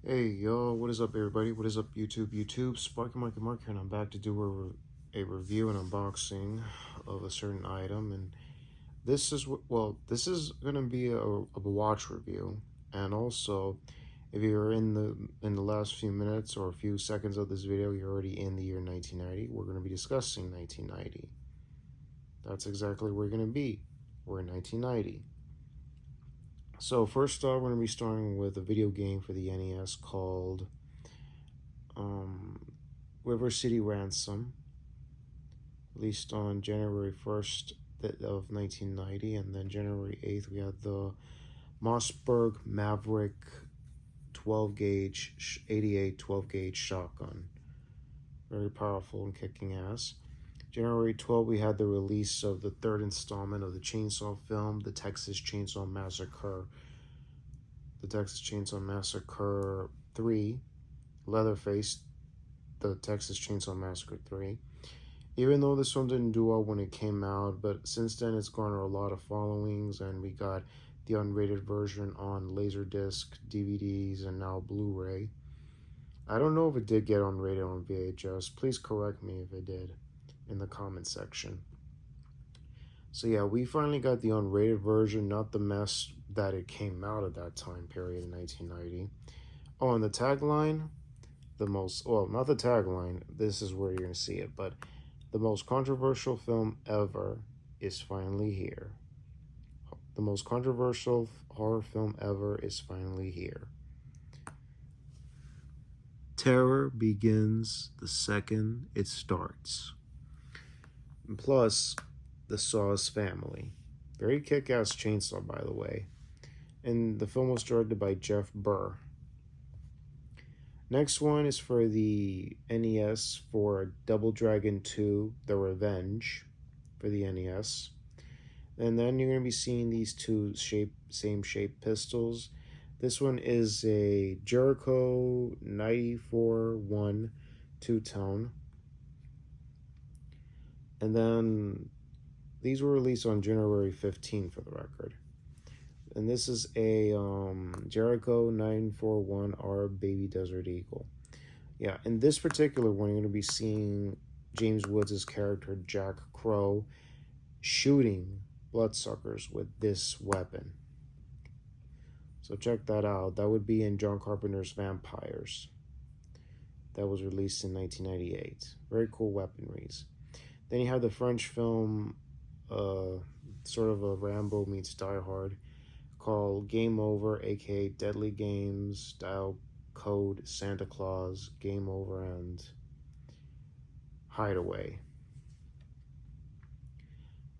Hey yo, what is up everybody? What is up YouTube? Sparky Mark here, and I'm back to do a review and unboxing of a certain item. And this is gonna be a watch review. And also, if you're in the last few minutes or a few seconds of this video, you're already in the year 1990. We're gonna be discussing 1990. That's exactly where we're gonna be. We're in 1990. So first off, we're going to be starting with a video game for the NES called River City Ransom, released on January 1st of 1990, and then January 8th we had the Mossberg Maverick 12 gauge 88 12 gauge shotgun. Very powerful and kicking ass. January 12th we had the release of the third installment of the Chainsaw film, The Texas Chainsaw Massacre. The Texas Chainsaw Massacre 3, Leatherface, The Texas Chainsaw Massacre 3. Even though this film didn't do well when it came out, but since then it's garnered a lot of followings, and we got the unrated version on Laserdisc, DVDs, and now Blu-ray. I don't know if it did get unrated on VHS. Please correct me if it did in the comment section. So yeah, we finally got the unrated version, not the mess that it came out at that time period in 1990. Oh, and the tagline, not the tagline, this is where you're going to see it, but the most controversial film ever is finally here. The most controversial horror film ever is finally here. Terror begins the second it starts. And plus, the Saw's family. Very kick-ass chainsaw, by the way. And the film was directed by Jeff Burr. Next one is for the NES for Double Dragon 2, The Revenge for the NES. And then you're going to be seeing these two same shape pistols. This one is a Jericho 94-1 two-tone. And then these were released on January 15th for the record. And this is a Jericho 941R Baby Desert Eagle. Yeah, in this particular one, you're going to be seeing James Woods' character, Jack Crow, shooting bloodsuckers with this weapon. So check that out. That would be in John Carpenter's Vampires. That was released in 1998. Very cool weaponries. Then you have the French film, sort of a Rambo meets Die Hard, called Game Over, aka Deadly Games, Dial Code, Santa Claus, Game Over, and Hideaway.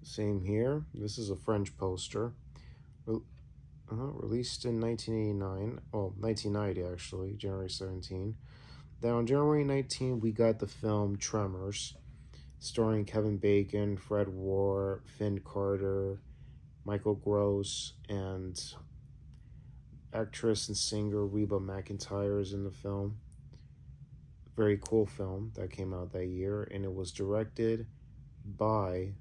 Same here. This is a French poster. Released in 1989. Oh, 1990 actually, January 17. Then on January 19, we got the film Tremors, starring Kevin Bacon, Fred Ward, Finn Carter, Michael Gross, and actress and singer Reba McEntire is in the film. Very cool film that came out that year, and it was directed by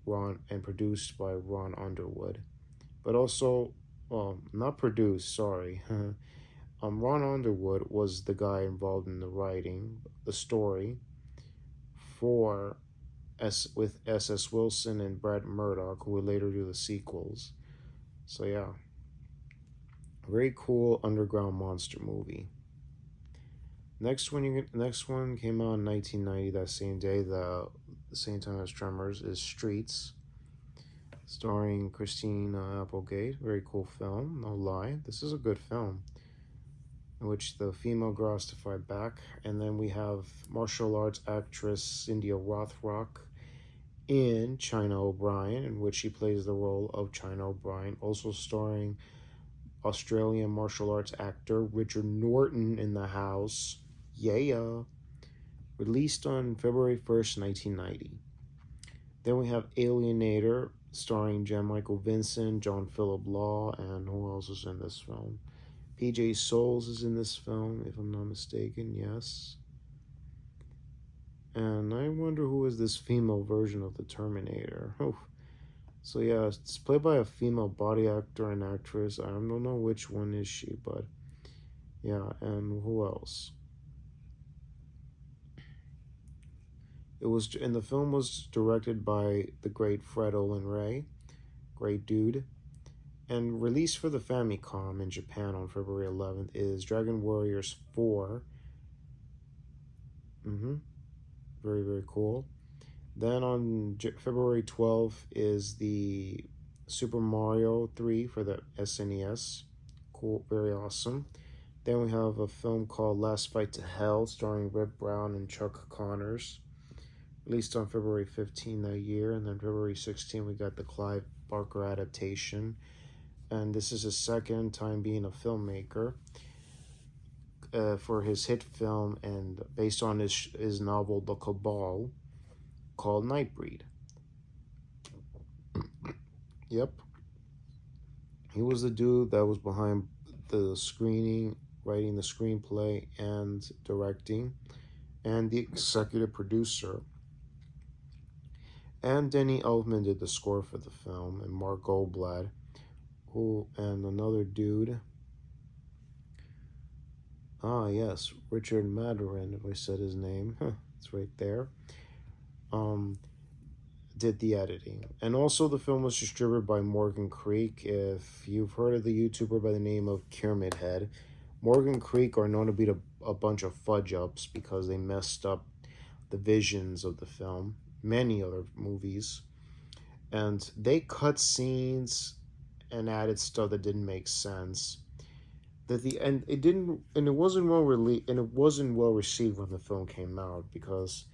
Ron and produced by Ron Underwood. But also, well, not produced, sorry. Ron Underwood was the guy involved in the writing, the story, with S.S. Wilson and Brad Murdoch, who would later do the sequels. So yeah, very cool underground monster movie. Next one came out in 1990. That same day, the same time as Tremors, is Streets, starring Christine Applegate. Very cool film, no lie. This is a good film, in which the female girl has to fight back. And then we have martial arts actress Cynthia Rothrock in China O'Brien, in which she plays the role of China O'Brien, also starring Australian martial arts actor Richard Norton in the house. Yeah. Released on February 1st, 1990. Then we have Alienator, starring Jan Michael Vincent, John Philip Law, and who else is in this film? PJ Souls is in this film, if I'm not mistaken, yes. And I wonder who is this female version of the Terminator. Oh. So yeah, it's played by a female body actor and actress. I don't know which one is she, but Yeah, and who else? And the film was directed by the great Fred Olin Ray, great dude. And released for the Famicom in Japan on February 11th is Dragon Warriors 4. Mm-hmm. Very, very cool. Then on February 12th is the Super Mario 3 for the SNES. Cool, very awesome. Then we have a film called Last Fight to Hell starring Rip Brown and Chuck Connors, released on February 15th that year. And then February 16th, we got the Clive Barker adaptation. And this is his second time being a filmmaker for his hit film and based on his novel The Cabal called Nightbreed. Yep. He was the dude that was behind the screening, writing the screenplay, and directing, and the executive producer. And Denny Elfman did the score for the film, and Mark Goldblatt, and another dude. Ah, yes, Richard Madarin, if I said his name. It's right there. Um, did the editing. And also the film was distributed by Morgan Creek. If you've heard of the YouTuber by the name of Kermit Head, Morgan Creek are known to be a bunch of fudge ups because they messed up the visions of the film, many other movies. And they cut scenes and added stuff that didn't make sense. It wasn't well received when the film came out because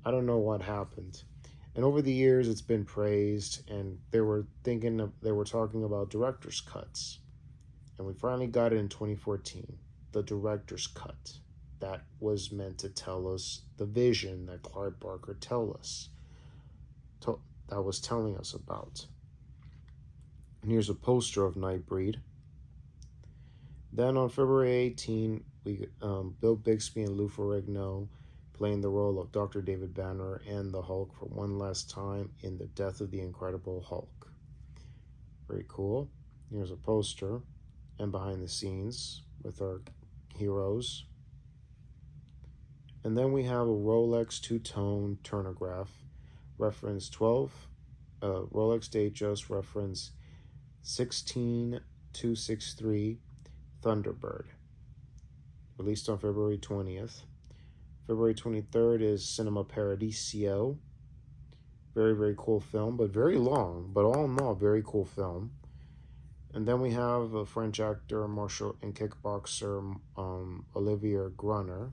I don't know what happened. And over the years, it's been praised, and they were talking about director's cuts, and we finally got it in 2014, the director's cut that was meant to tell us the vision that Clive Barker that was telling us about. And here's a poster of Nightbreed. Then on February 18, Bill Bixby and Lou Ferrigno playing the role of Dr. David Banner and the Hulk for one last time in The Death of the Incredible Hulk. Very cool. Here's a poster and behind the scenes with our heroes. And then we have a Rolex two-tone turnograph, reference 12, Rolex Datejust, reference 16263 Thunderbird, released on February 20th. February 23rd is Cinema Paradiso. Very, very cool film, but very long, but all in all, very cool film. And then we have a French actor, martial and kickboxer, Olivier Grunner.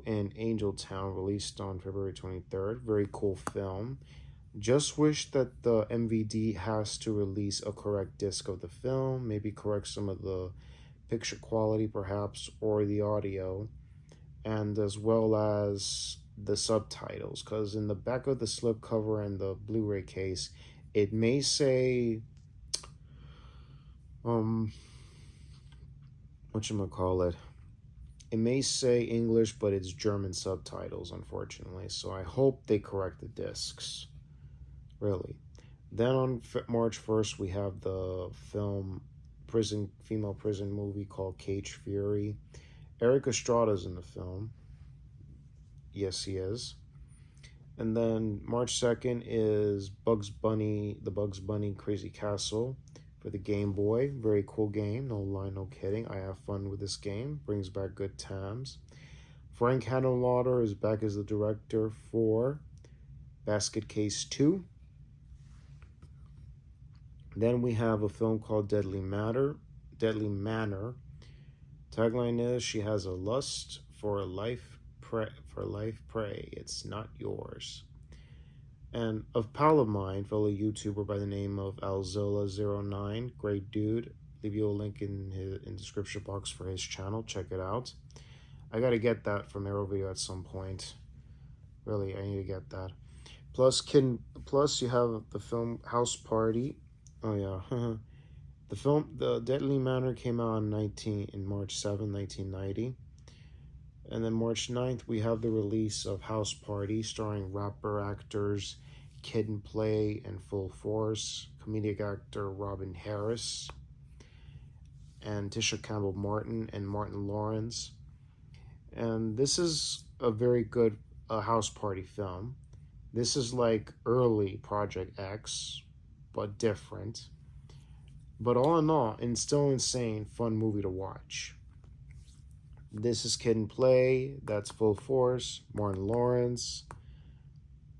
In Angel Town, released on February 23rd. Very cool film. Just wish that the MVD has to release a correct disc of the film, maybe correct some of the picture quality perhaps, or the audio, and as well as the subtitles, because in the back of the slipcover and the Blu-ray case, it may say, whatchamacallit, it may say English, but it's German subtitles, unfortunately, so I hope they correct the discs, really. Then on March 1st, we have the female prison movie called Cage Fury. Eric Estrada's in the film. Yes, he is. And then March 2nd is the Bugs Bunny Crazy Castle for the Game Boy. Very cool game, no lie, no kidding. I have fun with this game, brings back good times. Frank Henenlotter is back as the director for Basket Case 2. Then we have a film called Deadly Manor. Tagline is, she has a lust for life prey. It's not yours. And of pal of mine, fellow YouTuber by the name of Alzilla09, great dude. Leave you a link in the description box for his channel. Check it out. I gotta get that from Arrow Video at some point. Really, I need to get that. Plus you have the film House Party. Oh yeah. The Deadly Manor came out in March 7, 1990. And then March 9th, we have the release of House Party, starring rapper actors Kid and Play and Full Force. comedic actor Robin Harris, and Tisha Campbell Martin and Martin Lawrence. And this is a very good house party film. This is like early Project X, but different. But all in all, and still insane, fun movie to watch. This is Kid and Play, that's Full Force, Martin Lawrence,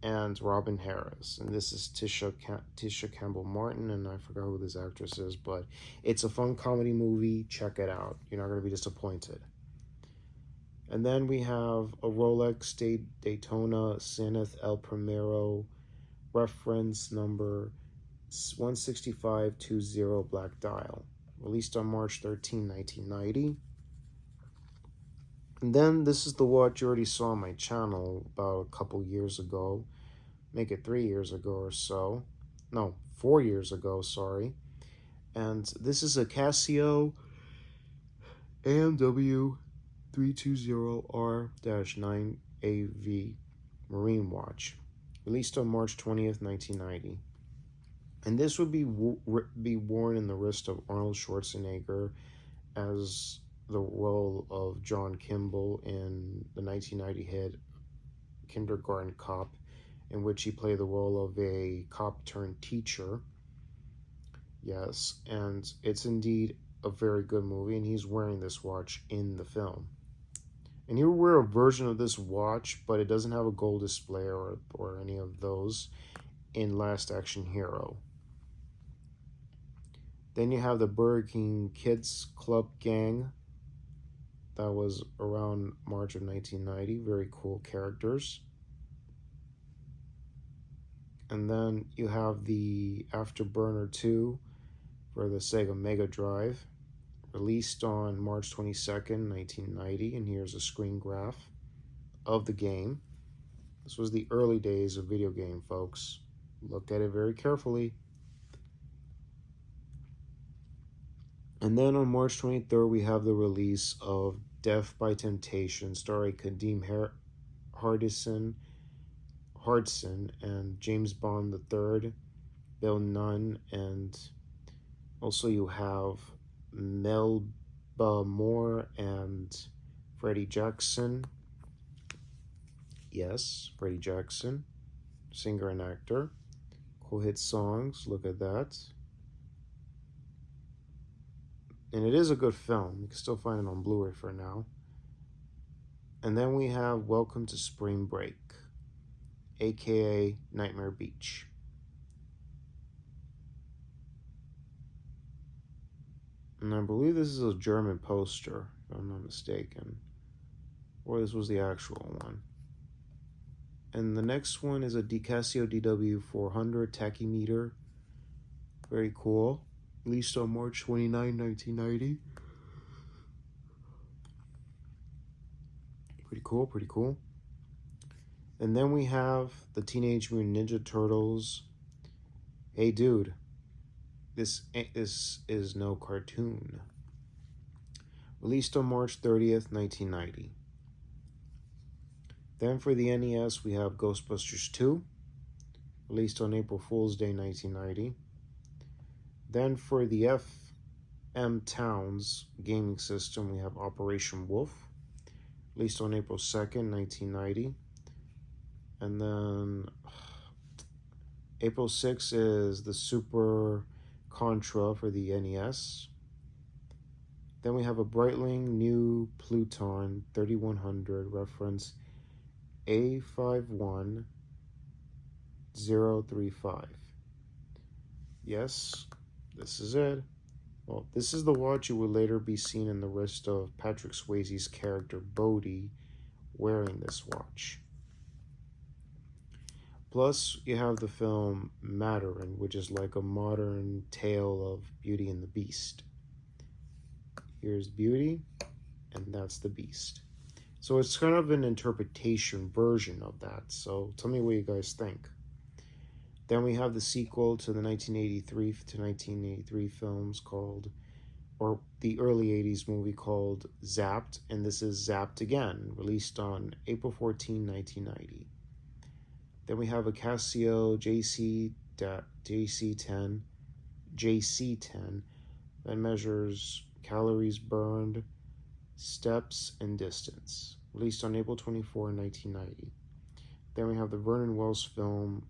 and Robin Harris. And this is Tisha Campbell Martin, and I forgot who this actress is, but it's a fun comedy movie. Check it out. You're not going to be disappointed. And then we have a Rolex Daytona Zenith El Primero, reference number 16520 Black Dial, released on March 13, 1990. And then this is the watch you already saw on my channel about a couple years ago. Make it 3 years ago or so. No, 4 years ago, sorry. And this is a Casio DW-7400R-9AV Marine watch, released on March 20th, 1990. And this would be worn in the wrist of Arnold Schwarzenegger as the role of John Kimball in the 1990 hit Kindergarten Cop, in which he played the role of a cop turned teacher. Yes, and it's indeed a very good movie, and he's wearing this watch in the film. And he will wear a version of this watch, but it doesn't have a gold display or any of those in Last Action Hero. Then you have the Burger King Kids Club Gang. That was around March of 1990. Very cool characters. And then you have the Afterburner 2 for the Sega Mega Drive, released on March 22nd, 1990. And here's a screen graph of the game. This was the early days of video game, folks. Look at it very carefully. And then on March 23rd, we have the release of Death by Temptation, starring Kadeem Hardison and James Bond III, Bill Nunn, and also you have Melba Moore and Freddie Jackson. Yes, Freddie Jackson, singer and actor. Cool hit songs, look at that. And it is a good film. You can still find it on Blu-ray for now. And then we have Welcome to Spring Break, aka Nightmare Beach. And I believe this is a German poster, if I'm not mistaken. Or this was the actual one. And the next one is a Casio DW-400 tachymeter. Very cool. Released on March 29, 1990. Pretty cool, pretty cool. And then we have the Teenage Mutant Ninja Turtles. Hey dude, this is no cartoon. Released on March 30th, 1990. Then for the NES, we have Ghostbusters 2, released on April Fool's Day, 1990. Then for the FM Towns gaming system, we have Operation Wolf, released on April 2nd, 1990. And then April 6th is the Super Contra for the NES. Then we have a Breitling New Pluton 3100, reference A51035. Yes, this is it. Well, this is the watch you will later be seen in the wrist of Patrick Swayze's character Bodhi wearing this watch. Plus, you have the film Mandarin, which is like a modern tale of Beauty and the Beast. Here's Beauty, and that's the Beast. So it's kind of an interpretation version of that. So tell me what you guys think. Then we have the sequel to the 1983 to 1983 films called, or the early 80s movie called Zapped, and this is Zapped Again, released on April 14, 1990. Then we have a Casio JC10 JC10 that measures calories burned, steps, and distance, released on April 24, 1990. Then we have the Vernon Wells film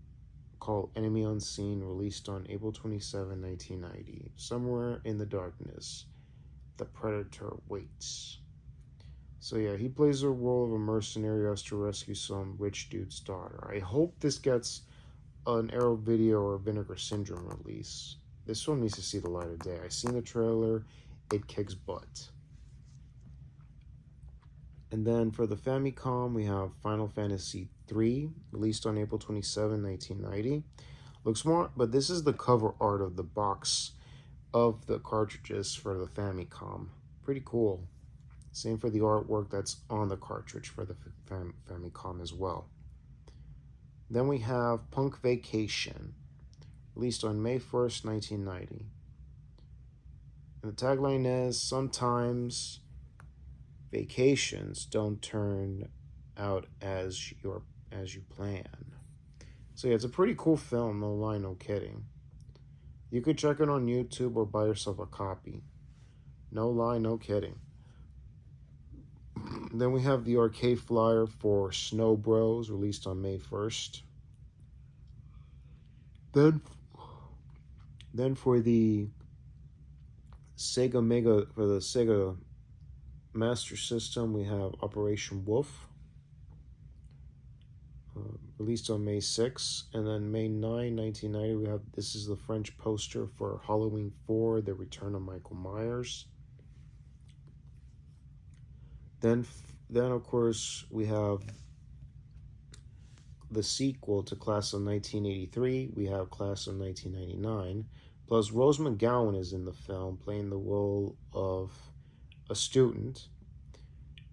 called Enemy Unseen, released on April 27, 1990. Somewhere in the darkness, the predator waits. So yeah, he plays the role of a mercenary who has to rescue some rich dude's daughter. I hope this gets an Arrow Video or Vinegar Syndrome release. This one needs to see the light of day. I've seen the trailer, it kicks butt. And then for the Famicom, we have Final Fantasy III, released on April 27, 1990. Looks smart, but this is the cover art of the box of the cartridges for the Famicom. Pretty cool. Same for the artwork that's on the cartridge for the Famicom as well. Then we have Punk Vacation, released on May 1st, 1990. And the tagline is, sometimes vacations don't turn out as you plan. So yeah, it's a pretty cool film, no lie, no kidding. You could check it on YouTube or buy yourself a copy. No lie, no kidding. Then we have the arcade flyer for Snow Bros, released on May 1st. Then for the Sega Master System, we have Operation Wolf, released on May 6th. And then May 9, 1990, we have, this is the French poster for Halloween 4, The Return of Michael Myers. Then of course, we have the sequel to Class of 1983. We have Class of 1999. Plus, Rose McGowan is in the film, playing the role of a student.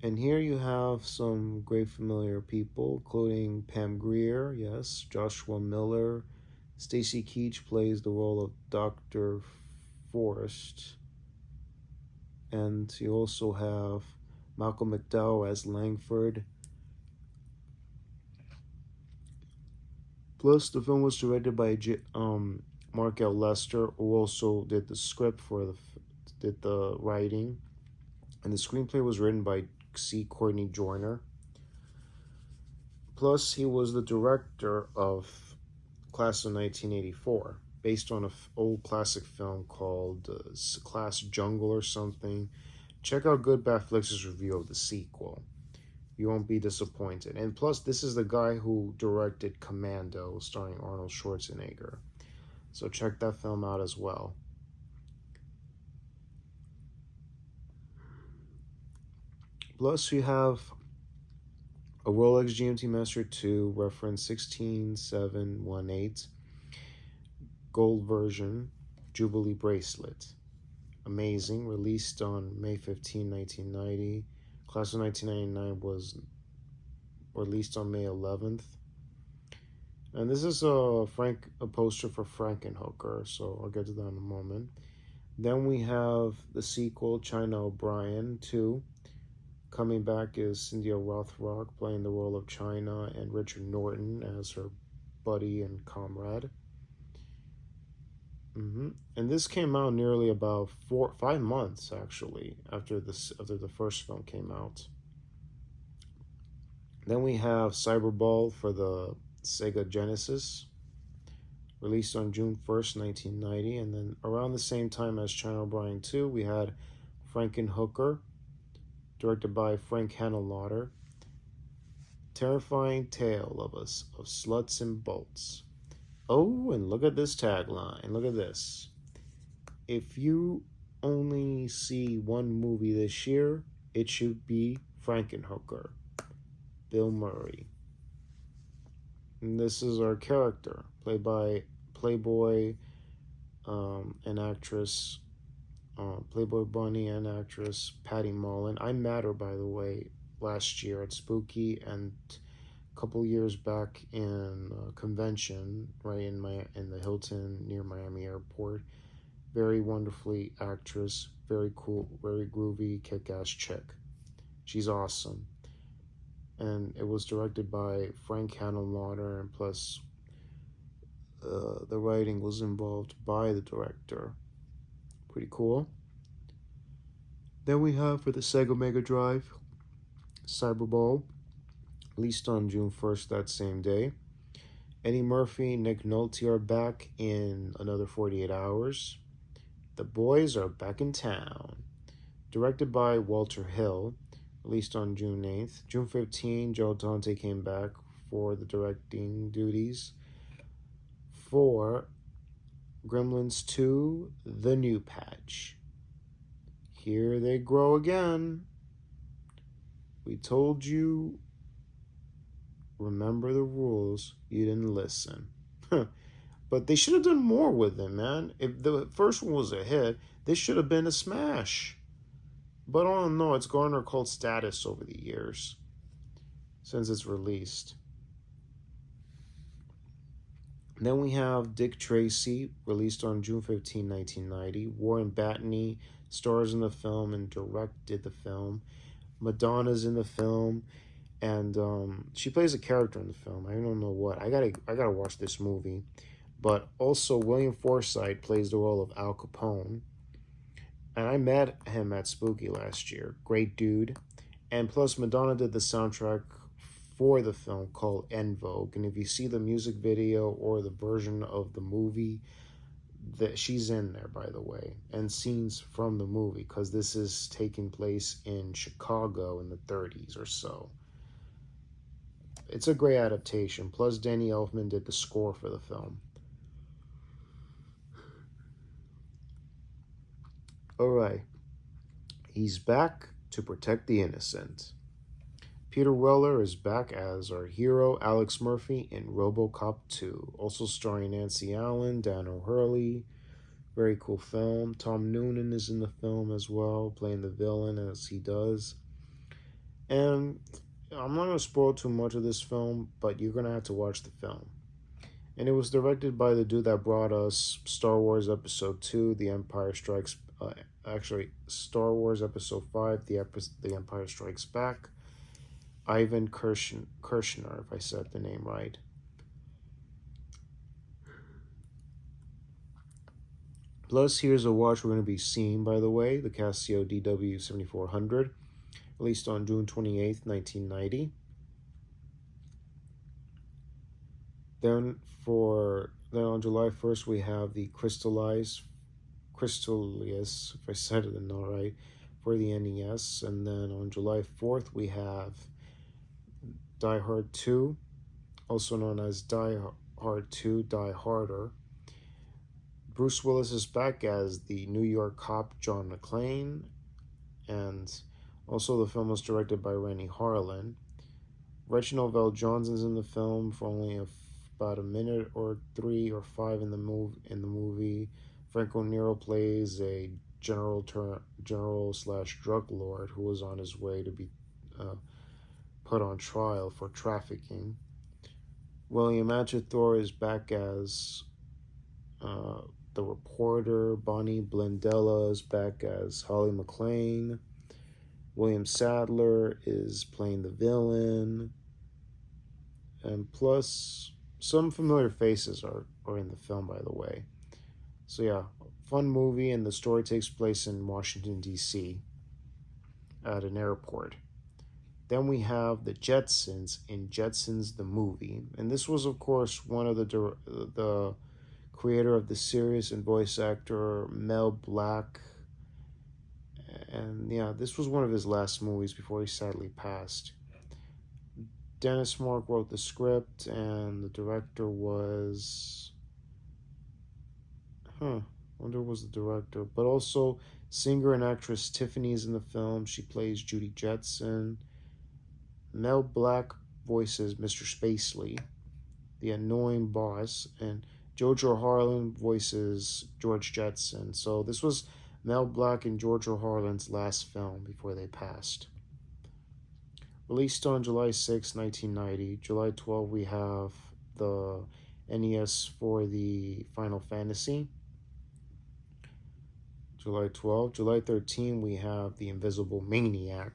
And here you have some great familiar people, including Pam Grier, yes, Joshua Miller. Stacy Keach plays the role of Dr. Forrest. And you also have Malcolm McDowell as Langford. Plus, the film was directed by Mark L. Lester, who also did the script did the writing. And the screenplay was written by C. Courtney Joyner. Plus, he was the director of Class of 1984, based on an old classic film called Class Jungle or something. Check out Good Bad Flix's review of the sequel. You won't be disappointed. And plus, this is the guy who directed Commando, starring Arnold Schwarzenegger. So check that film out as well. Plus, you have a Rolex GMT Master 2, reference 16718, gold version, Jubilee bracelet. Amazing, released on May 15, 1990. Class of 1999 was released on May 11th. And this is a poster for Frankenhooker, so I'll get to that in a moment. Then we have the sequel, China O'Brien 2. Coming back is Cynthia Rothrock playing the role of China, and Richard Norton as her buddy and comrade. And this came out nearly about 5 months actually after the first film came out. Then we have Cyberball for the Sega Genesis, released on June 1st, 1990. And then around the same time as China O'Brien 2, we had Frankenhooker, directed by Frank Hanenlotter. Terrifying tale of sluts and bolts. Oh, and look at this tagline. Look at this. If you only see one movie this year, it should be Frankenhooker. Bill Murray. And this is our character, played by Playboy and actress, Playboy Bunny and actress Patty Mullen. I met her, by the way, last year at Spooky and a couple years back in a convention right in the Hilton near Miami Airport. Very wonderfully actress, very cool, very groovy, kick-ass chick. She's awesome. And it was directed by Frank Hanenlotter, and plus the writing was involved by the director. Pretty cool. Then we have for the Sega Mega Drive, Cyberball, released on June 1st that same day. Eddie Murphy, Nick Nolte are back in another 48 hours. The Boys Are Back in Town, directed by Walter Hill, released on June 8th. June 15th, Joe Dante came back for the directing duties for Gremlins 2, The New Patch. Here they grow again. We told you, remember the rules, you didn't listen. But they should have done more with it, man. If the first one was a hit, this should have been a smash. But I don't know, it's garnered cult status over the years since it's released. Then we have Dick Tracy, released on June 15, 1990. Warren Beatty stars in the film and directed the film. Madonna's in the film, and she plays a character in the film. I don't know what. I gotta watch this movie. But also William Forsythe plays the role of Al Capone. And I met him at Spooky last year. Great dude. And plus Madonna did the soundtrack for the film called En Vogue. And if you see the music video or the version of the movie, that she's in there, by the way, and scenes from the movie, because this is taking place in Chicago in the 30s or so. It's a great adaptation. Plus Danny Elfman did the score for the film. Alright, he's back to protect the innocent. Peter Weller is back as our hero Alex Murphy in RoboCop 2, also starring Nancy Allen, Dan O'Hurley. Very cool film. Tom Noonan is in the film as well, playing the villain as he does. And I'm not going to spoil too much of this film, but you're going to have to watch the film. And it was directed by the dude that brought us Star Wars Episode 2, The Empire Strikes Star Wars Episode 5, The Empire Strikes Back. Ivan Kirshner, if I said the name right. Plus, here's a watch we're going to be seeing, by the way, the Casio DW-7400, released on June 28th, 1990. Then on July 1st, we have the Crystalius, if I said it all right, for the NES. And then on July 4th, we have Die Hard 2, also known as Die Hard 2, Die Harder. Bruce Willis is back as the New York cop John McClane, and also the film was directed by Rennie Harlan. Reginald VelJohnson's in the film for only about a minute or 3 or 5 in the movie. Franco Nero plays a general/drug lord who was on his way to be put on trial for trafficking. William Atchethor is back as the reporter. Bonnie Blendella is back as Holly McClane. William Sadler is playing the villain. And plus, some familiar faces are in the film, by the way. So yeah, fun movie, and the story takes place in Washington, D.C. at an airport. Then we have the Jetsons in Jetsons the movie. And this was, of course, one of the creator of the series and voice actor Mel Blanc. And yeah, this was one of his last movies before he sadly passed. Dennis Mark wrote the script, and the director was... wonder who was the director. But also, singer and actress Tiffany's in the film. She plays Judy Jetson. Mel Blanc voices Mr. Spacely, the annoying boss, and Jojo Harlan voices George Jetson. So this was Mel Blanc and Jojo Harlan's last film before they passed. Released on July 6, 1990. July 12, we have the NES for the Final Fantasy. July 12. July 13, we have The Invisible Maniac.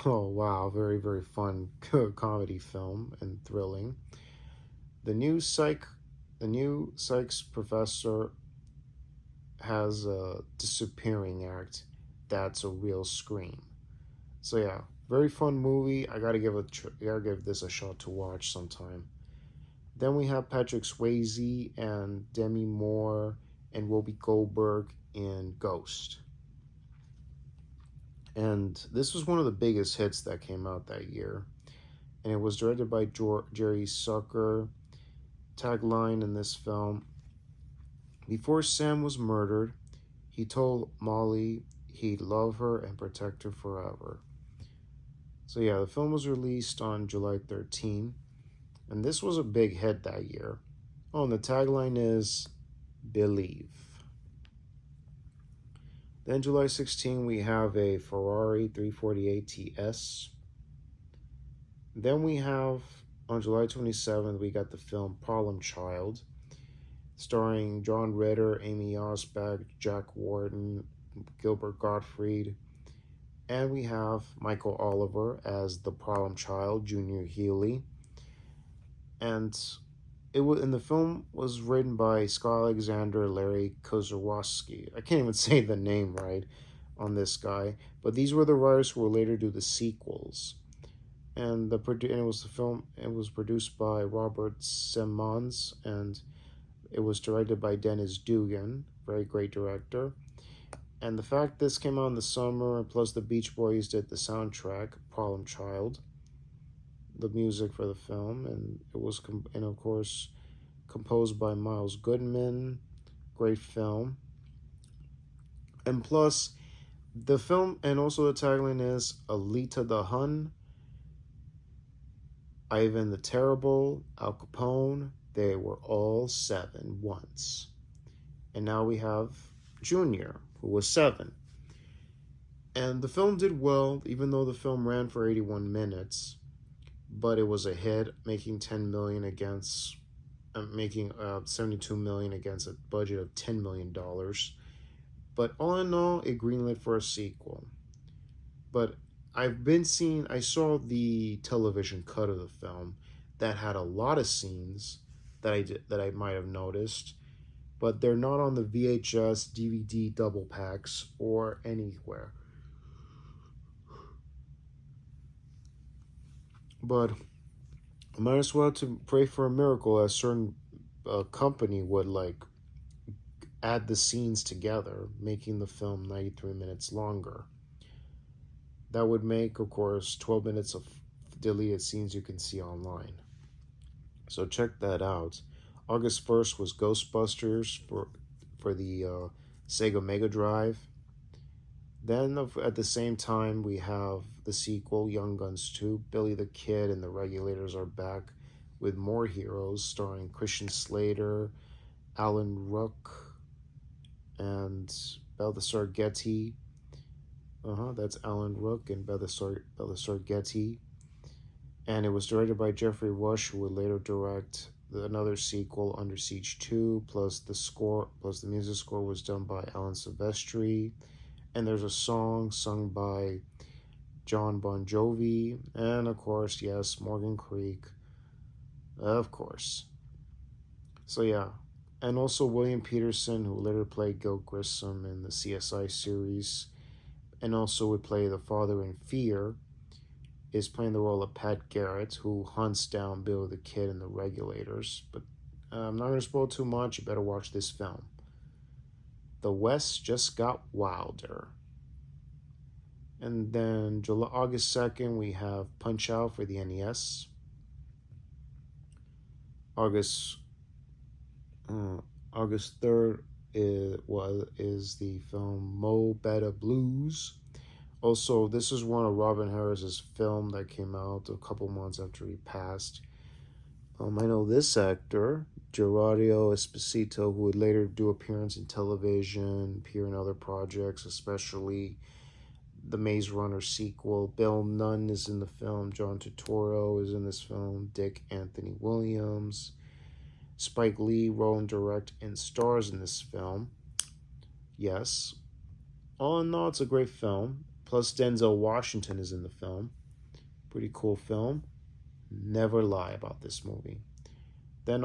Oh, wow. Very, very fun comedy film and thrilling. The new Psych the new psych professor has a disappearing act that's a real scream. So yeah, very fun movie. I gotta give this a shot to watch sometime. Then we have Patrick Swayze and Demi Moore and Whoopi Goldberg in Ghost. And this was one of the biggest hits that came out that year. And it was directed by Jerry Zucker. Tagline in this film: before Sam was murdered, he told Molly he'd love her and protect her forever. So yeah, the film was released on July 13th, and this was a big hit that year. Oh, and the tagline is Believe. Then July 16th, we have a Ferrari 348 TS. Then we have, on July 27th, we got the film Problem Child, starring John Ritter, Amy Osbeck, Jack Warden, Gilbert Gottfried, and we have Michael Oliver as the Problem Child, Junior Healy. And the film was written by Scott Alexander, Larry Kozerowski. I can't even say the name right on this guy, but these were the writers who will later do the sequels. And it was produced by Robert Simmons, and it was directed by Dennis Dugan, very great director. And the fact this came out in the summer, and plus the Beach Boys did the soundtrack, Problem Child, the music for the film, and it was, and of course, composed by Miles Goodman. Great film. And plus, the film, and also the tagline is Alita the Hun, Ivan the Terrible, Al Capone, they were all 7 once. And now we have Junior, who was 7. And the film did well, even though the film ran for 81 minutes. But it was a hit, making 10 million against, making 72 million against a budget of $10 million. But all in all, it greenlit for a sequel. But I saw the television cut of the film that had a lot of scenes that I might have noticed, but they're not on the VHS, DVD double packs or anywhere. But I might as well to pray for a miracle, as certain company would add the scenes together, making the film 93 minutes longer. That would make, of course, 12 minutes of deleted scenes you can see online. So check that out. August 1st was Ghostbusters for the Sega Mega Drive. Then at the same time, we have the sequel, Young Guns 2. Billy the Kid and the Regulators are back with more heroes, starring Christian Slater, Alan Rook, and Balthazar Getty. That's Alan Rook and Balthazar Getty. And it was directed by Jeffrey Rush, who would later direct another sequel, Under Siege 2, plus the music score was done by Alan Silvestri. And there's a song sung by John Bon Jovi, and of course, yes, Morgan Creek, of course. So yeah, and also William Peterson, who later played Gil Grissom in the CSI series, and also would play the father in Fear, is playing the role of Pat Garrett, who hunts down Bill the Kid and the Regulators. But I'm not going to spoil too much. You better watch this film. The West just got wilder. And then August 2nd, we have Punch Out for the NES. August 3rd is the film Mo Better Blues. Also, this is one of Robin Harris's film that came out a couple months after he passed. I know this actor, Gerardo Esposito, who would later do appearance in television, appear in other projects, especially the Maze Runner sequel. Bill Nunn is in the film. John Turturro is in this film. Dick Anthony Williams. Spike Lee wrote and directed and stars in this film. Yes. All in all, it's a great film. Plus, Denzel Washington is in the film. Pretty cool film. Never lie about this movie. Then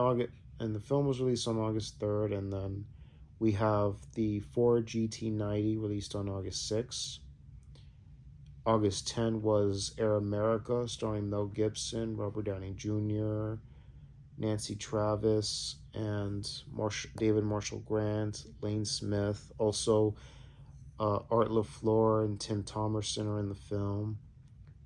And the film was released on August 3rd, and then we have the Ford GT90 released on August 6th. August 10 was Air America, starring Mel Gibson, Robert Downey Jr., Nancy Travis, and David Marshall Grant, Lane Smith. Also, Art LaFleur and Tim Thomerson are in the film.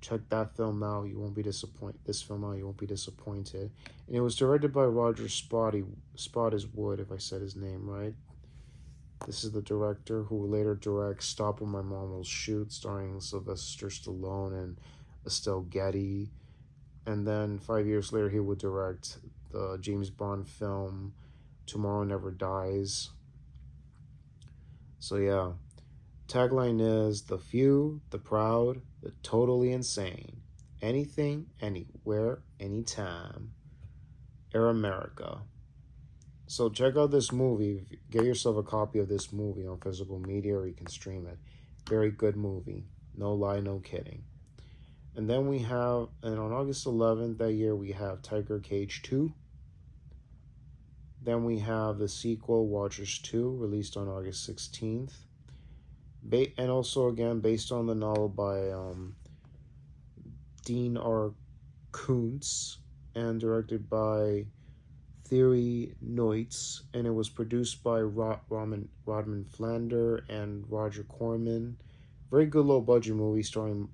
Check that film out. You won't be disappointed. This film out, you won't be disappointed. And it was directed by Roger Spottiswoode, if I said his name right. This is the director who later directs Stop When My Mom Will Shoot, starring Sylvester Stallone and Estelle Getty. And then 5 years later, he would direct the James Bond film Tomorrow Never Dies. So yeah, tagline is the few, the proud, the totally insane. Anything, anywhere, anytime. Air America. So check out this movie. Get yourself a copy of this movie on physical media, or you can stream it. Very good movie. No lie, no kidding. And then we have, and on August 11th that year, we have Tiger Cage 2. Then we have the sequel, Watchers 2, released on August 16th. And also, again, based on the novel by Dean R. Koontz and directed by Thierry Neutz, and it was produced by Rodman Flander and Roger Corman. Very good low-budget movie starring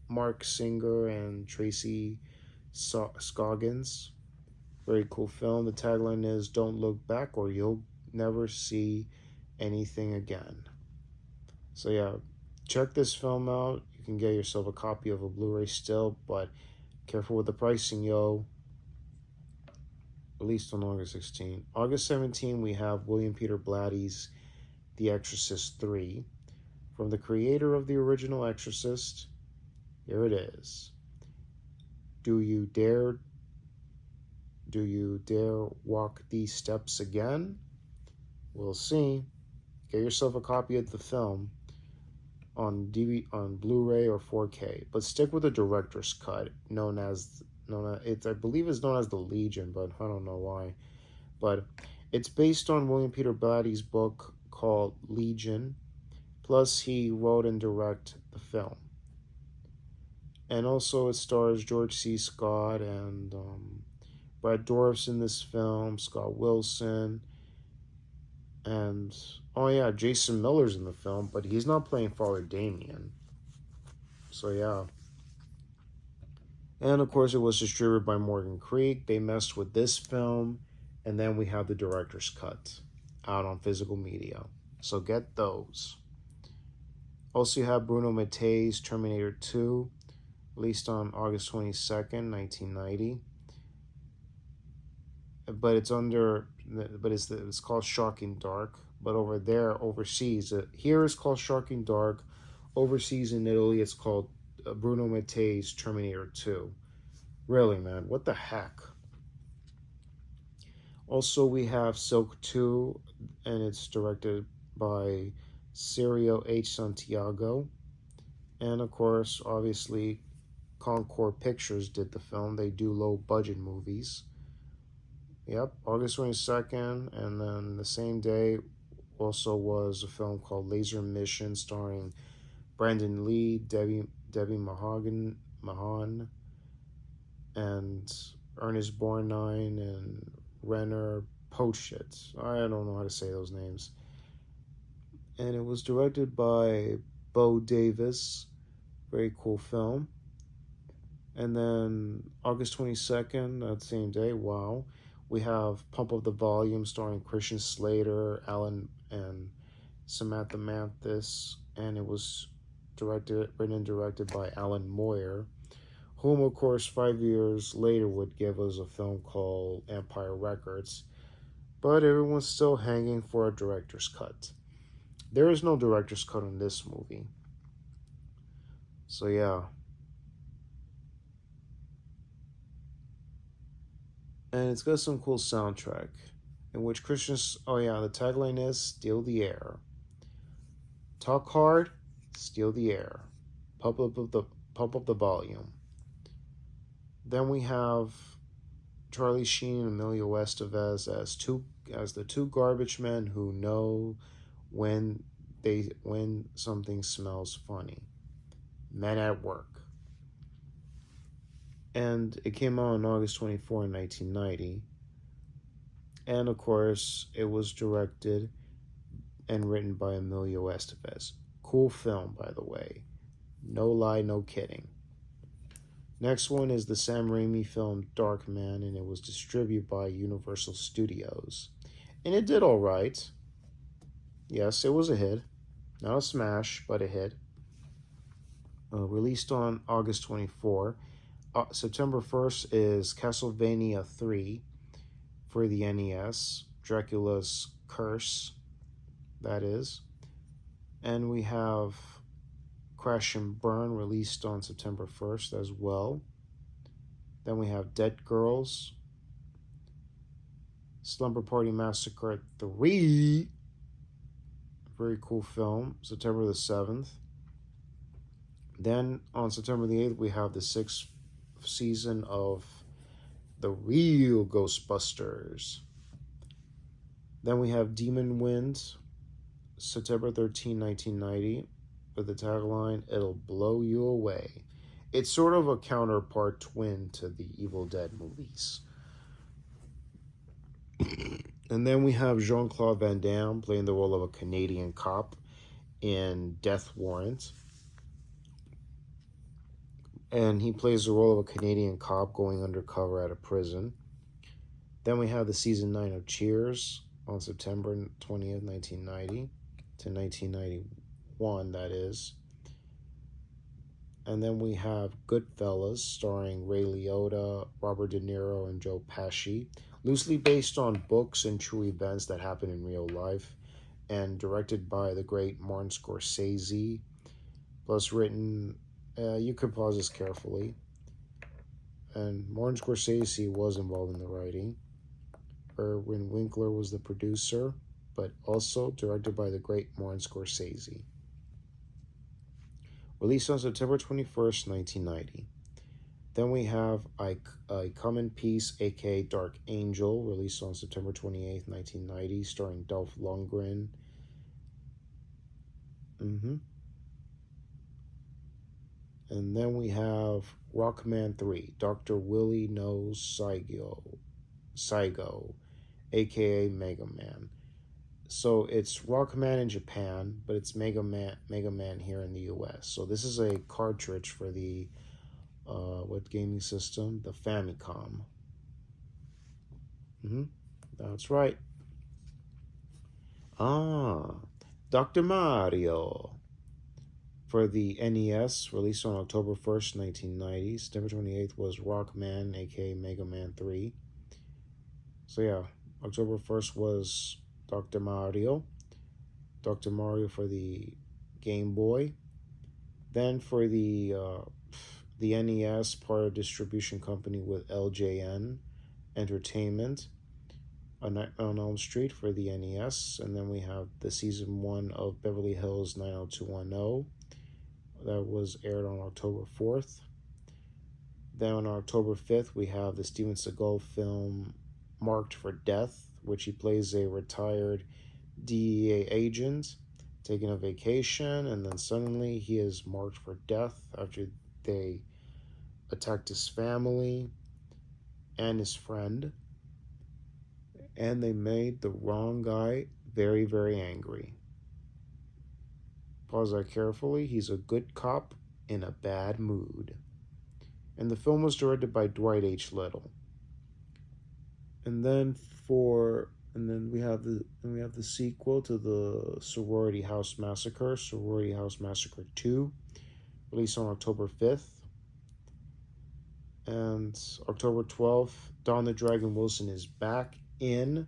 Mark Singer and Tracy Scoggins. Very cool film. The tagline is, "Don't look back or you'll never see anything again." So yeah, check this film out. You can get yourself a copy of a Blu-ray still, but careful with the pricing, yo. Released on August 16. August 17, we have William Peter Blatty's The Exorcist 3. From the creator of the original Exorcist, here it is. Do you dare walk these steps again? We'll see. Get yourself a copy of the film on Blu-ray or 4K, but stick with the director's cut, I believe it's known as the Legion, but I don't know why. But it's based on William Peter Blatty's book called Legion, plus he wrote and directed the film. And also it stars George C. Scott and Brad Dourif's in this film, Scott Wilson, and oh yeah, Jason Miller's in the film, but he's not playing Father Damien. So yeah. And of course, it was distributed by Morgan Creek. They messed with this film, and then we have the director's cut out on physical media. So get those. Also, you have Bruno Mattei's Terminator 2, released on August 22nd, 1990. But it's called Shocking Dark. But over there, overseas, here it's called Shocking Dark. Overseas in Italy, it's called Bruno Mattei's Terminator 2. Really, man, what the heck? Also, we have Silk 2, and it's directed by Sergio H. Santiago. And of course, obviously, Concord Pictures did the film. They do low-budget movies. Yep, August 22nd, and then the same day also was a film called Laser Mission, starring Brandon Lee, Debbie Mahan, and Ernest Borgnine, and Renner Pochit. I don't know how to say those names. And it was directed by Bo Davis. Very cool film. And then August 22nd, that same day, wow, we have Pump Up the Volume, starring Christian Slater, Alan, and Samantha Mathis. And it was written and directed by Alan Moyer, whom, of course, 5 years later would give us a film called Empire Records. But everyone's still hanging for a director's cut. There is no director's cut on this movie. So yeah. And it's got some cool soundtrack, in which the tagline is "Steal the Air." Talk hard, steal the air. Pump up the volume. Then we have Charlie Sheen and Emilio Estevez as the two garbage men who know when something smells funny. Men at work. And it came out on August 24, 1990. And of course, it was directed and written by Emilio Estevez. Cool film, by the way. No lie, no kidding. Next one is the Sam Raimi film Darkman, and it was distributed by Universal Studios. And it did all right. Yes, it was a hit. Not a smash, but a hit. Released on August 24. September 1st is Castlevania 3 for the NES. Dracula's Curse, that is. And we have Crash and Burn, released on September 1st as well. Then we have Dead Girls, Slumber Party Massacre 3, very cool film, September the 7th. Then on September the 8th, we have the 6th season of The Real Ghostbusters. Then we have Demon Wind, September 13, 1990, with the tagline, "It'll blow you away." It's sort of a counterpart twin to the Evil Dead movies. And then we have Jean-Claude Van Damme playing the role of a Canadian cop in Death Warrant. And he plays the role of a Canadian cop going undercover at a prison. Then we have the season 9 of Cheers on September 20th, 1990 to 1991, that is. And then we have Goodfellas, starring Ray Liotta, Robert De Niro, and Joe Pesci. Loosely based on books and true events that happened in real life, and directed by the great Martin Scorsese. Plus written, you could pause this carefully. And Martin Scorsese was involved in the writing. Irwin Winkler was the producer, but also directed by the great Martin Scorsese. Released on September 21st, 1990. Then we have I Come in Peace, aka Dark Angel, released on September 28th, 1990, starring Dolph Lundgren. And then we have Rockman 3, Dr. Willie Knows Saigo, aka Mega Man. So it's Rockman in Japan, but it's Mega Man here in the US. So this is a cartridge for the what gaming system? The Famicom. That's right. Dr. Mario for the NES, released on October 1st, 1990. September 28th was Rockman, aka Mega Man 3. So yeah, October 1st was Dr. Mario. Dr. Mario for the Game Boy. Then for the NES, part of distribution company with LJN Entertainment, A Nightmare on Elm Street for the NES. And then we have the season 1 of Beverly Hills 90210. That was aired on October 4th. Then on October 5th, we have the Steven Seagal film Marked for Death, which he plays a retired DEA agent taking a vacation, and then suddenly he is marked for death after they attacked his family and his friend, and they made the wrong guy very, very angry. Pause that carefully. He's a good cop in a bad mood. And the film was directed by Dwight H. Little. And then we have the sequel to the Sorority House Massacre, Sorority House Massacre 2, released on October 5th. And October 12th, Don the Dragon Wilson is back in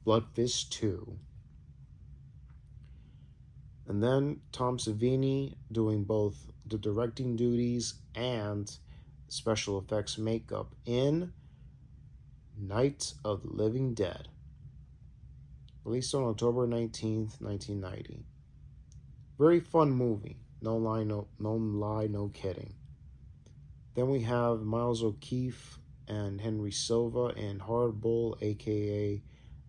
Blood Fist 2. And then Tom Savini doing both the directing duties and special effects makeup in Night of the Living Dead, released on October 19th, 1990. Very fun movie. No lie, no kidding. Then we have Miles O'Keefe and Henry Silva in Hard Bull, aka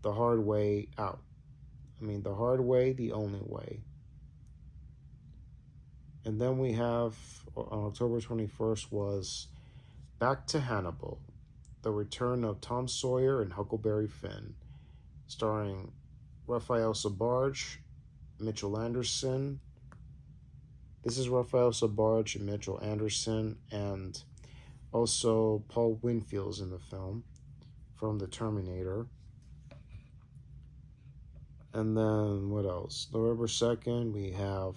The Hard Way Out. I mean, The Hard Way, The Only Way. And then we have, on October 21st, was Back to Hannibal, The Return of Tom Sawyer and Huckleberry Finn, starring Raphael Sbarge, Mitchell Anderson. This is Raphael Sbarge and Mitchell Anderson, and also Paul Winfield's in the film from The Terminator. And then what else? November 2nd, we have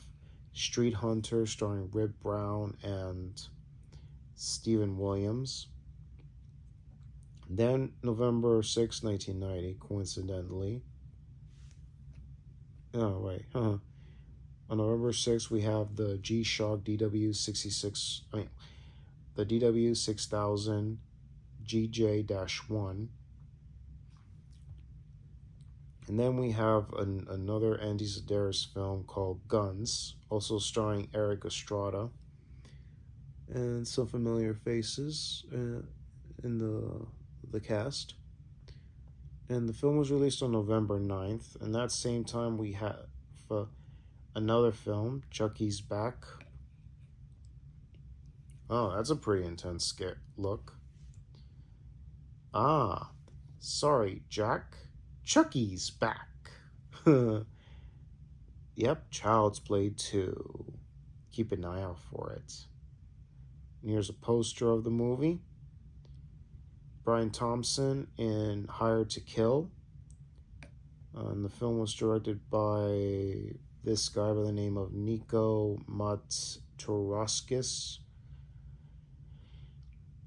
Street Hunter starring Rip Brown and Stephen Williams. Then November 6, 1990, coincidentally. Oh, wait. On November 6th, we have the G-Shock DW-66, the DW-6000 GJ-1. And then we have another Andy Sedaris film called Guns, also starring Eric Estrada. And some familiar faces in the cast. And the film was released on November 9th. And that same time we have another film, Chucky's Back. Oh, that's a pretty intense look. Ah, sorry, Jack. Chucky's back. Yep, Child's Play 2. Keep an eye out for it. And here's a poster of the movie. Brian Thompson in Hired to Kill. And the film was directed by this guy by the name of Nico Maturaskis.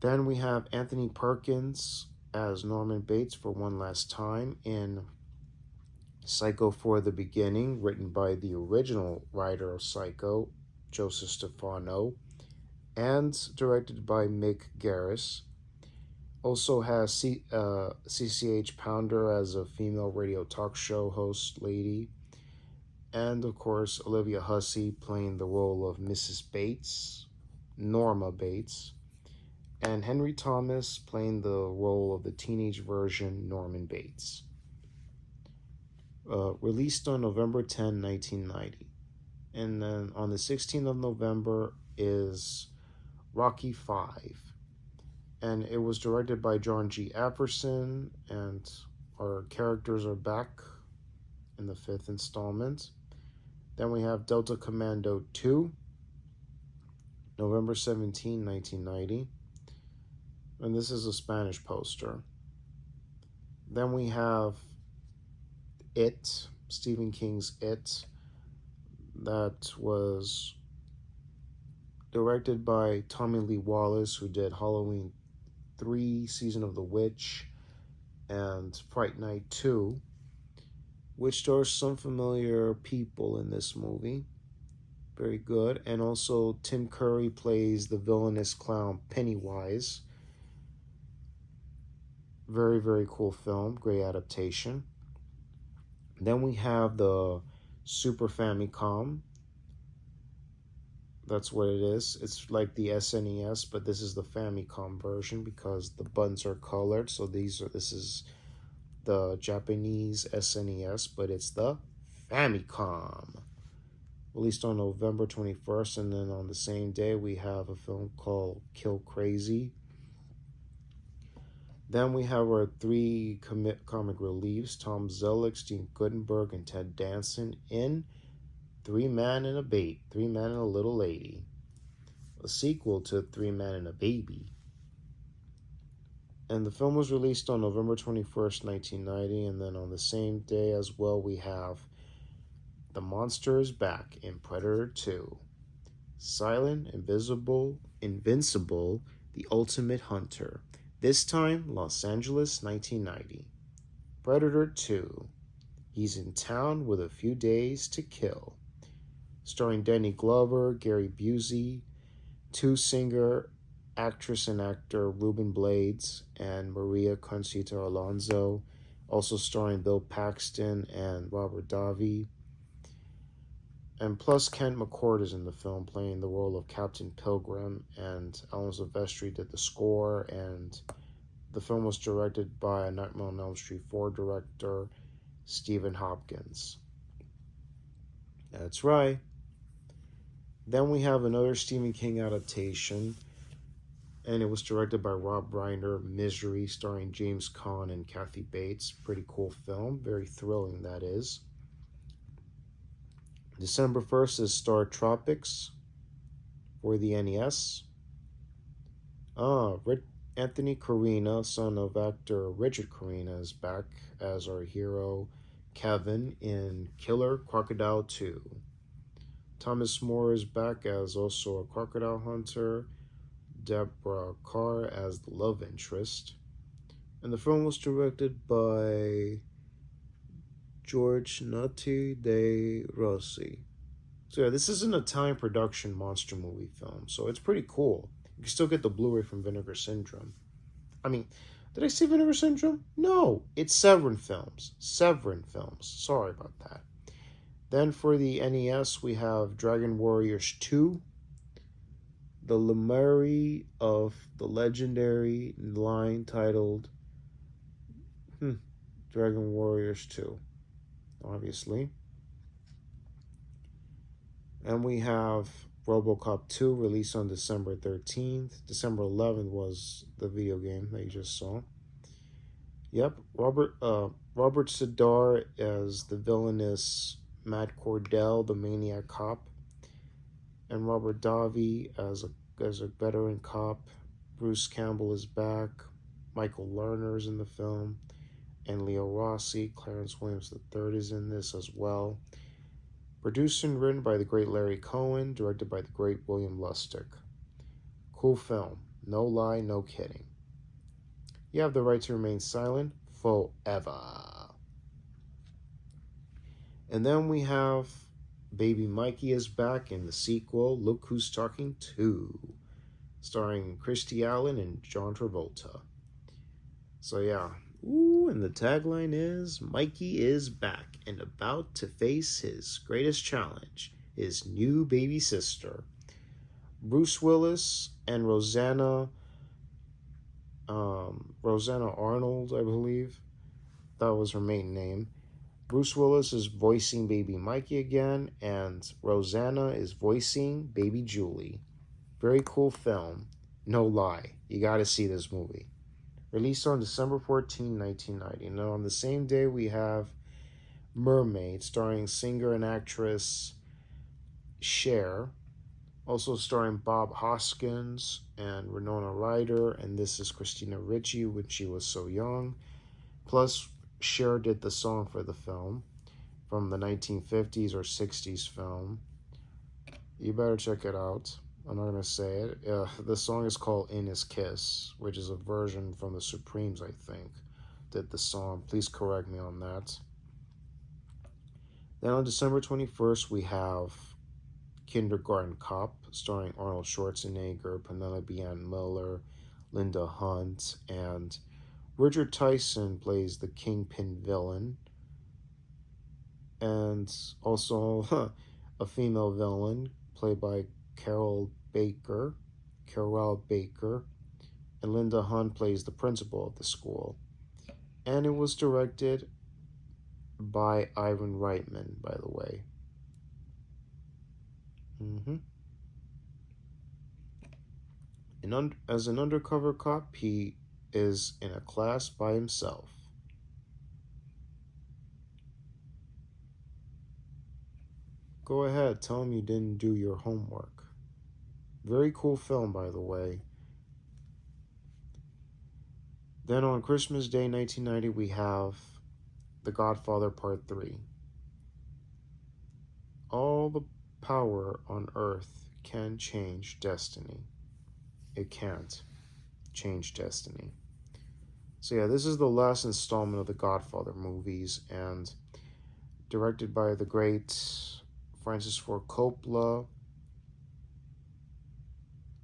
Then we have Anthony Perkins as Norman Bates for one last time in Psycho for the Beginning, written by the original writer of Psycho, Joseph Stefano, and directed by Mick Garris. Also has CCH Pounder as a female radio talk show host lady. And, of course, Olivia Hussey playing the role of Mrs. Bates, Norma Bates. And Henry Thomas playing the role of the teenage version, Norman Bates. Released on November 10, 1990. And then on the 16th of November is Rocky V. And it was directed by John G. Apperson, and our characters are back in the 5th installment. Then we have Delta Commando 2, November 17, 1990. And this is a Spanish poster. Then we have It, Stephen King's It, that was directed by Tommy Lee Wallace, who did Halloween 3, Season of the Witch, and Fright Night 2, which stars some familiar people in this movie. Very good. And also Tim Curry plays the villainous clown Pennywise. Very, very cool film. Great adaptation. Then we have the Super Famicom. That's what it is. It's like the SNES, but this is the Famicom version because the buttons are colored. So this is the Japanese SNES, but it's the Famicom. Released on November 21st, and then on the same day we have a film called Kill Crazy. Then we have our 3 comic reliefs, Tom Selleck, Steve Guttenberg, and Ted Danson in 3 Man and a Little Lady, a sequel to 3 Man and a Baby. And the film was released on November 21st, 1990, and then on the same day as well we have The Monster is Back in Predator 2, Silent, Invincible, The Ultimate Hunter. This time, Los Angeles, 1990. Predator 2. He's in town with a few days to kill. Starring Danny Glover, Gary Busey, 2 singer, actress and actor Ruben Blades, and Maria Conchita Alonso. Also starring Bill Paxton and Robert Davi. And plus Kent McCord is in the film playing the role of Captain Pilgrim, and Alan Silvestri did the score, and The film was directed by Nightmare on Elm Street 4 director Stephen Hopkins. That's right. Then we have another Stephen King adaptation, and it was directed by Rob Reiner, Misery, starring James Caan and Kathy Bates. Pretty cool film, very thrilling, that is. December 1st is Star Tropics for the NES. Anthony Carina, son of actor Richard Carina, is back as our hero Kevin in Killer Crocodile 2. Thomas More is back as also a crocodile hunter. Deborah Carr as the love interest. And the film was directed by George Nati de Rossi. So yeah, this is an Italian production monster movie film, so it's pretty cool. You can still get the Blu-ray from Vinegar Syndrome. I mean, did I say Vinegar Syndrome? No, it's Severin Films. Severin Films. Sorry about that. Then for the NES, we have Dragon Warriors 2, the Lemuri of the legendary line titled Dragon Warriors 2, obviously. And we have RoboCop 2, released on December 13th. December 11th was the video game that you just saw. Yep, Robert Sidar as the villainous Matt Cordell, the maniac cop, and Robert Davi as a veteran cop. Bruce Campbell is back. Michael Lerner's in the film, and Leo Rossi. Clarence Williams III is in this as well. Produced and written by the great Larry Cohen, directed by the great William Lustig. Cool film. No lie, no kidding. You have the right to remain silent forever. And then we have Baby Mikey is back in the sequel, Look Who's Talking 2, starring Christy Allen and John Travolta. So yeah, and the tagline is, Mikey is back and about to face his greatest challenge, his new baby sister. Bruce Willis and Rosanna Arnold, I believe. That was her maiden name. Bruce Willis is voicing baby Mikey again, and Rosanna is voicing baby Julie. Very cool film. No lie. You gotta see this movie. Released on December 14, 1990. Now, on the same day, we have Mermaid, starring singer and actress Cher. Also starring Bob Hoskins and Winona Ryder, and this is Christina Ricci when she was so young. Plus, Cher did the song for the film from the 1950s or 60s film. You better check it out. I'm not going to say it. The song is called In His Kiss, which is a version from the Supremes, I think, did the song. Please correct me on that. Then on December 21st, we have Kindergarten Cop, starring Arnold Schwarzenegger, Penelope Ann Miller, Linda Hunt, and Richard Tyson plays the Kingpin villain. And also a female villain played by Carol Baker, and Linda Hunt plays the principal of the school. And it was directed by Ivan Reitman, by the way. As an undercover cop, he is in a class by himself. Go ahead, tell him you didn't do your homework. Very cool film, by the way. Then on Christmas Day 1990, we have The Godfather Part 3. All the power on earth can change destiny. It can't change destiny. So yeah, this is the last installment of the Godfather movies, and directed by the great Francis Ford Coppola.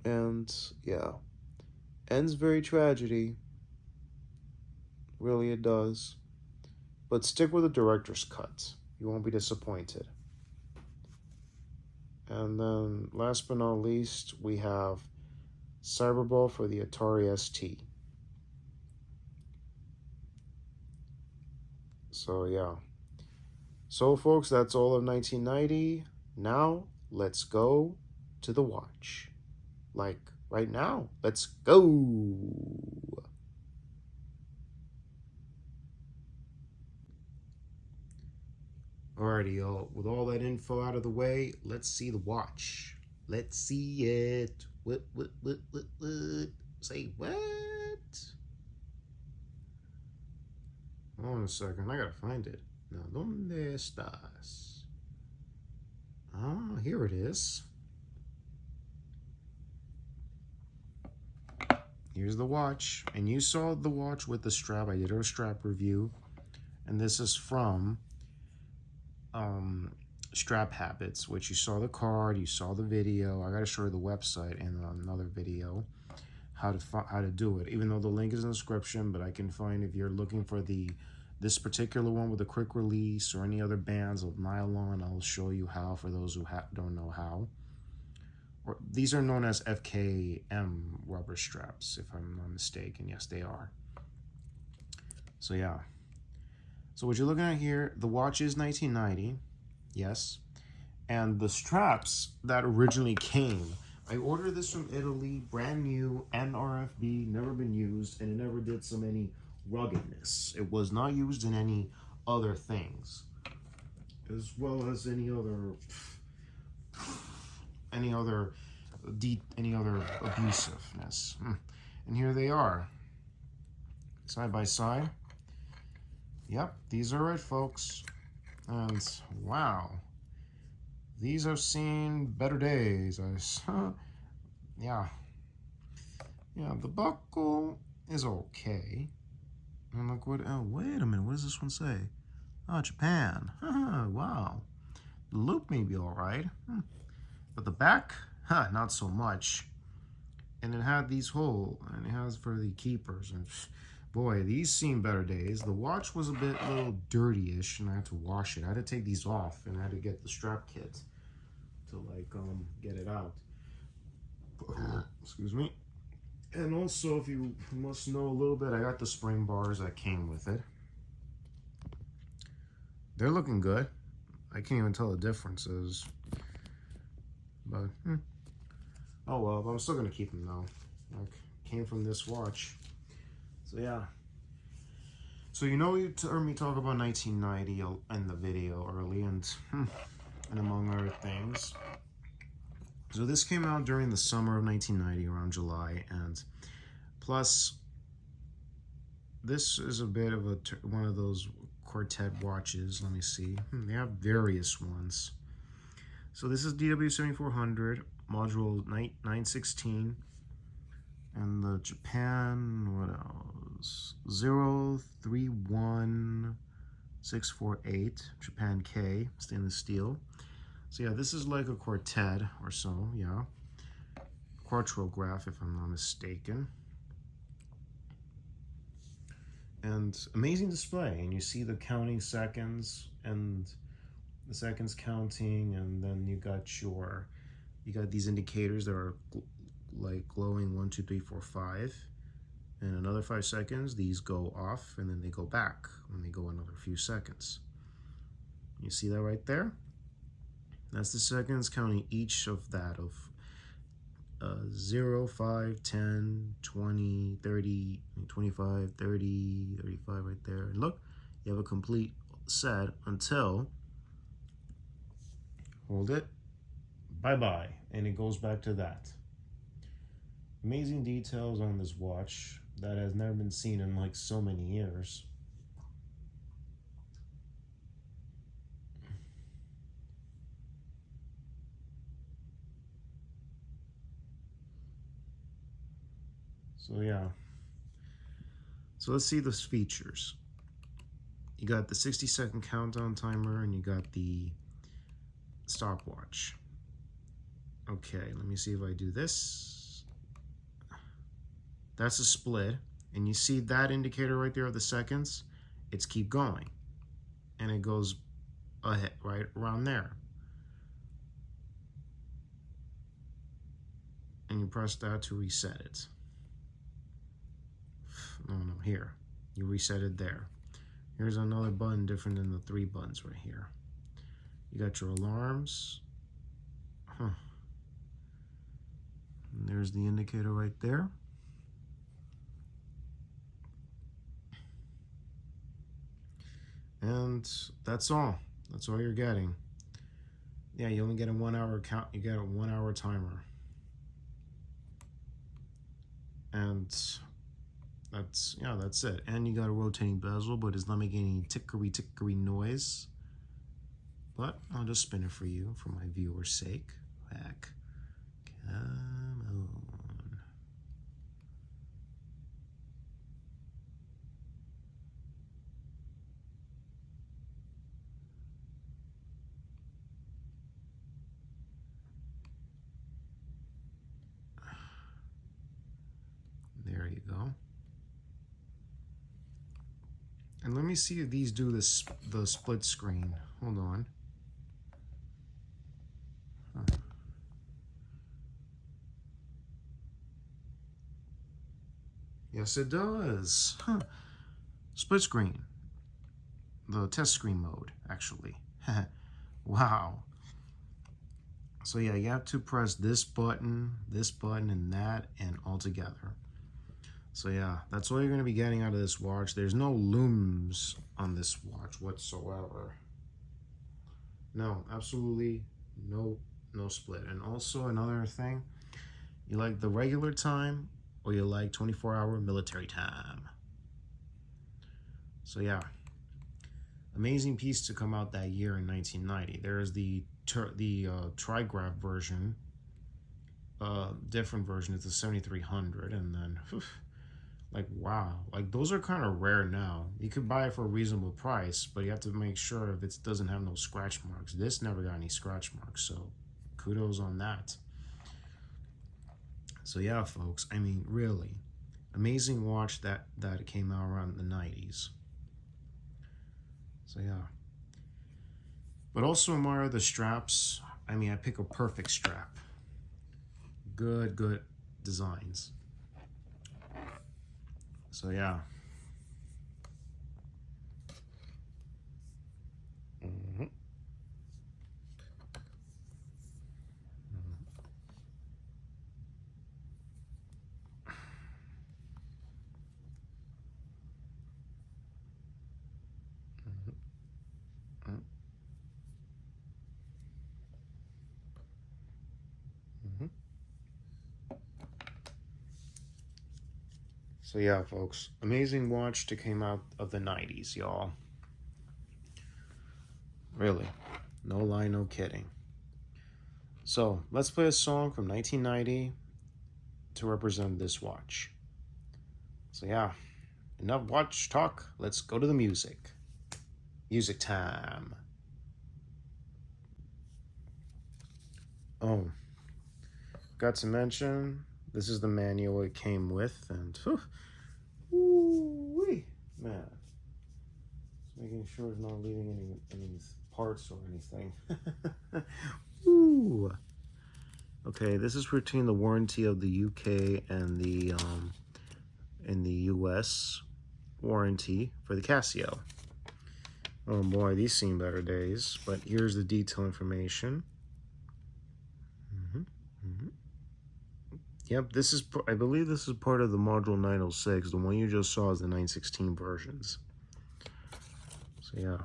And yeah, ends very tragedy. Really it does. But stick with the director's cut. You won't be disappointed. And then last but not least, we have Cyberball for the Atari ST. So yeah. So folks, that's all of 1990. Now let's go to the watch. Like right now. Let's go. Alrighty, y'all. With all that info out of the way, let's see the watch. Let's see it. What? Say what? Hold on a second. I gotta find it. Now, ¿dónde estás? Ah, here it is. Here's the watch. And you saw the watch with the strap. I did a strap review. And this is from Strap Habits, which you saw the card, you saw the video. I gotta show you the website in another video how to do it. Even though the link is in the description, but I can find if you're looking for this particular one with a quick release or any other bands of nylon, I'll show you how for those who don't know how. Or these are known as FKM rubber straps, if I'm not mistaken. Yes, they are. So yeah. So what you're looking at here, the watch is 1990, yes. And the straps that originally came, I ordered this from Italy, brand new, NRFB, never been used, and it never did any ruggedness. It was not used in any other things, as well as any other abusiveness. And here they are, side by side. Yep, these are it, folks. And wow, these have seen better days. Yeah, the buckle is okay. And look what, oh, wait a minute, what does this one say? Oh, Japan. Wow. The loop may be all right. But the back, not so much. And it had these holes, and it has for the keepers. And boy, these seen better days. The watch was a little dirty-ish, and I had to wash it. I had to take these off, and I had to get the strap kit to get it out. Excuse me. And also, if you must know a little bit, I got the spring bars that came with it. They're looking good. I can't even tell the differences. But, oh well, but I'm still going to keep them though. Like, came from this watch. So yeah. So you heard me talk about 1990 in the video early, and among other things. So this came out during the summer of 1990, around July, and plus, this is a bit of one of those quartet watches. Let me see. They have various ones. So this is DW-7400, module 916, and the Japan, what else? 031648, Japan K, stainless steel. So yeah, this is like a quartet or so, yeah. Quattrograph, if I'm not mistaken. And amazing display, and you see the counting seconds, and the seconds counting, and then you got these indicators that are like glowing 1, 2, 3, 4, 5. In another 5 seconds, these go off, and then they go back when they go another few seconds. You see that right there? That's the seconds counting each of that of 0, 5, 10, 20, 30, 25, 30, 35 right there. And look, you have a complete set until, hold it, bye-bye, and it goes back to that. Amazing details on this watch that has never been seen in like so many years. So yeah, so let's see those features. You got the 60-second countdown timer, and you got the stopwatch. Okay, let me see if I do this. That's a split, and you see that indicator right there of the seconds? It's keep going, and it goes ahead right around there. And you press that to reset it. No, here. You reset it there. Here's another button different than the 3 buttons right here. You got your alarms. And there's the indicator right there. And that's all. That's all you're getting. Yeah, you only get a 1 hour count. You get a 1 hour timer. And that's it. And you got a rotating bezel, but it's not making any tickery noise. But I'll just spin it for you for my viewer's sake. Heck. Come on. There you go. And let me see if these do this, the split screen. Hold on. Yes, it does. Split screen. The test screen mode, actually. Wow. So yeah, you have to press this button, and that, and all together. So yeah, that's all you're going to be getting out of this watch. There's no looms on this watch whatsoever. No, absolutely no split. And also another thing, you like the regular time or you like 24-hour military time. So yeah, amazing piece to come out that year in 1990. There's the trigraph version, different version. It's the 7300, and then like wow, like those are kind of rare now. You could buy it for a reasonable price, but you have to make sure if it doesn't have no scratch marks. This never got any scratch marks, so kudos on that. So yeah, folks, I mean, really amazing watch that came out around the 90s. So yeah, but also admire the straps. I mean, I pick a perfect strap. Good designs. So yeah. So yeah, folks, amazing watch that came out of the 90s, y'all. Really, no lie, no kidding. So let's play a song from 1990 to represent this watch. So yeah, enough watch talk. Let's go to the music. Music time. Oh, got to mention, this is the manual it came with, and woo-wee, man. Just making sure it's not leaving any parts or anything. Ooh. Okay, this is between the warranty of the UK and the US warranty for the Casio. Oh boy, these seem better days. But here's the detail information. Yep, this is, I believe this is part of the module 906. The one you just saw is the 916 versions. So yeah.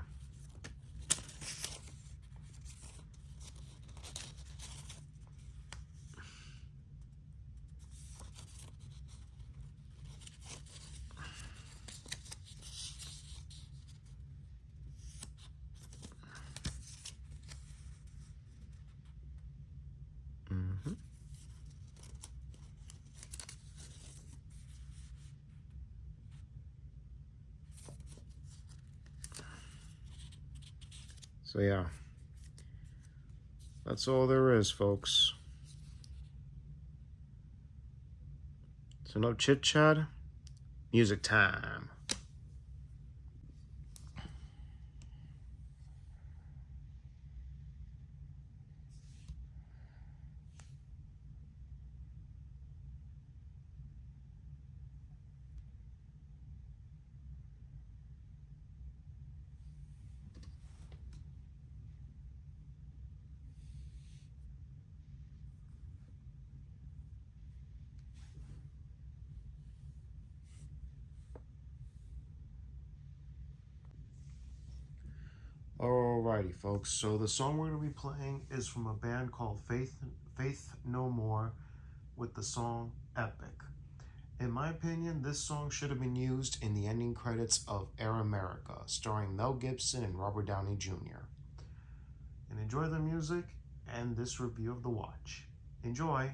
So yeah, that's all there is, folks. So no chit chat, music time. Alrighty, folks. So the song we're going to be playing is from a band called Faith No More with the song Epic. In my opinion, this song should have been used in the ending credits of Air America, starring Mel Gibson and Robert Downey Jr. And enjoy the music and this review of the watch. Enjoy!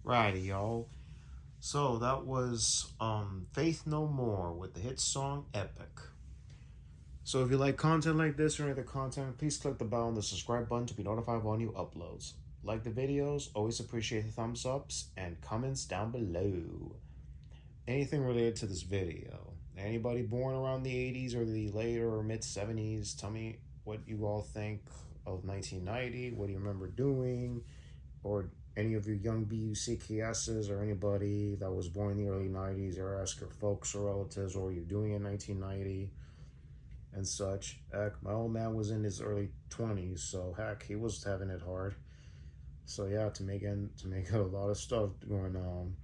Righty, y'all. So that was Faith No More with the hit song Epic. So if you like content like this or any other content, please click the bell and the subscribe button to be notified of all new uploads. Like the videos, always appreciate the thumbs ups and comments down below. Anything related to this video. Anybody born around the 80s or the later or mid 70s, tell me what you all think of 1990. What do you remember doing? Or any of your young BUCKSs or anybody that was born in the early 90s, or ask your folks or relatives what were you doing in 1990 and such. Heck, my old man was in his early 20s, so heck, he was having it hard. So yeah, to make a lot of stuff going on,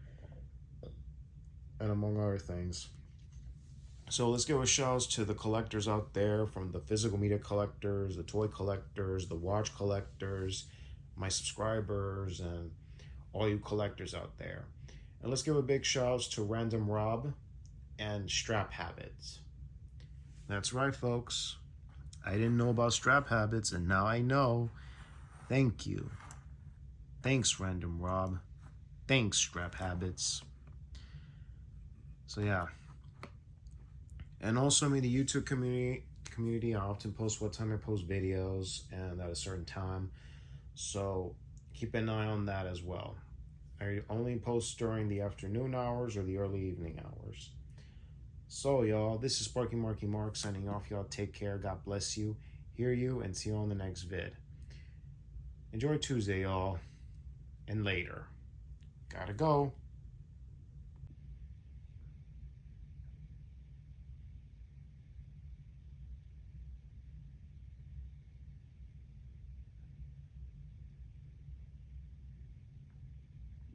and among other things. So let's give a shout out to the collectors out there, from the physical media collectors, the toy collectors, the watch collectors, my subscribers, and all you collectors out there. And let's give a big shout out to Random Rob and Strap Habits. That's right, folks. I didn't know about Strap Habits, and now I know. Thank you. Thanks, Random Rob. Thanks, Strap Habits. So yeah. And also in the YouTube community, I often post what time I post videos and at a certain time. So keep an eye on that as well. I only post during the afternoon hours or the early evening hours. So y'all, this is Sparky Marky Mark signing off. Y'all take care. God bless you. Hear you and see you on the next vid. Enjoy Tuesday, y'all. And later. Gotta go.